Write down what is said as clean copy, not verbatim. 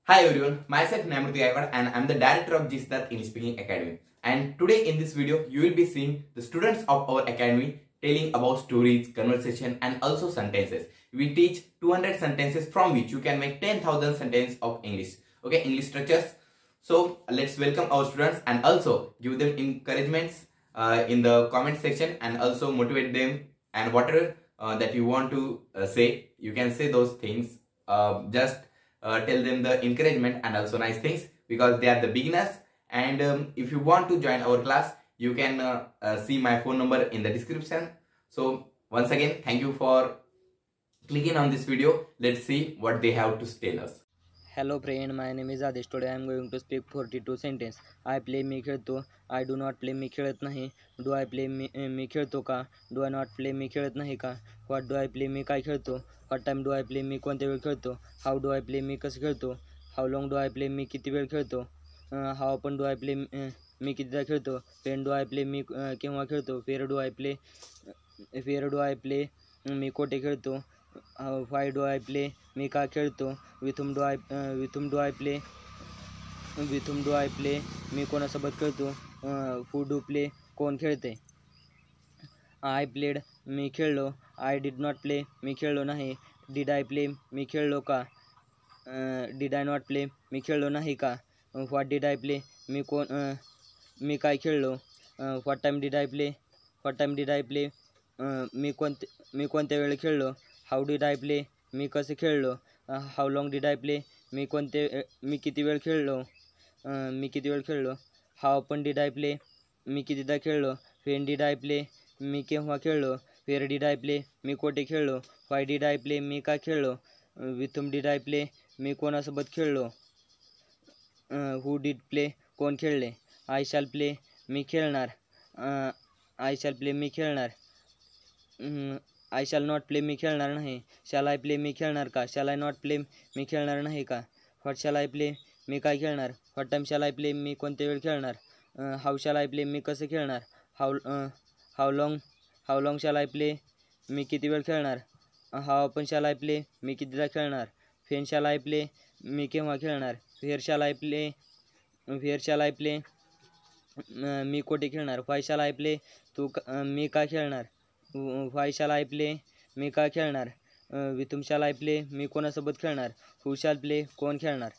Hi everyone, myself Namruti Gaikwad and I am the director of G Siddharth English Speaking Academy. And today in this video, you will be seeing the students of our academy telling about stories, conversation and also sentences. We teach 200 sentences from which you can make 10,000 sentences of English. Okay, English structures. So let's welcome our students and also give them encouragements in the comment section and also motivate them, and whatever that you want to say, you can say those things. Just tell them the encouragement and also nice things because they are the beginners. And if you want to join our class, you can see my phone number in the description. So once again, thank you for clicking on this video. Let's see what they have to tell us. Hello friend, my name is Adesh. Today I am going to speak 42 sentence. I play मी खेळतो. I do not play मी खेळत नाही. Do I play मी खेळतो का? Do I not play मी खेळत नाही का? What do I play मी काय खेळतो? What time do I play मी कोणत्या वेळ खेळतो? How do I play मी कसं खेळतो? How long do I play मी किती वेळ खेळतो? How often do I play मी कितीदा खेळतो? When do I play मी केव्हा खेळतो? Where do I play मी कोठे खेळतो? Why do I play मी का खेळतो? with whom do I play मी कोणासोबत खेळतो? who do play कोण खेळते? I played मी खेळलो. I did not play मी खेळलो नाही. Did I play मी खेळलो का? Did I not play मी खेळलो नाही का? What did I play मी काय खेळलो? What time did I play मी कोणत्या वेळी खेळलो? How did I play मी कसे खेळलो? How long did I play मी किती वेळ खेळलो? How often did I play मी कितीदा खेळलो? When did I play मी केव्हा खेळलो? Where did I play मी कोठे खेळलो? Why did I play मी का खेळलो? With whom did I play मी कोणासोबत खेळलो? Who did play कोण खेळले? I shall play मी खेळणार. I shall play मी खेळणार. I shall not play मी खेळणार नाही. Shall I play मी खेळणार का? Shall I not play मी खेळणार नाही का? What shall I play मी काय खेळणार? What time shall I play मी कोणत्या वेळ खेळणार? How shall I play मी कसे खेळणार? How long shall I play मी किती वेळ खेळणार? How often shall I play मी कितीदा खेळणार? When shall I play मी केव्हा खेळणार? Where shall I play मी कोठे खेळणार? Why shall I play मी का खेळणार? Why shall I play मी का खेळणार? With whom shall I play मी कोणासोबत खेळणार? Who shall play कोण खेळणार?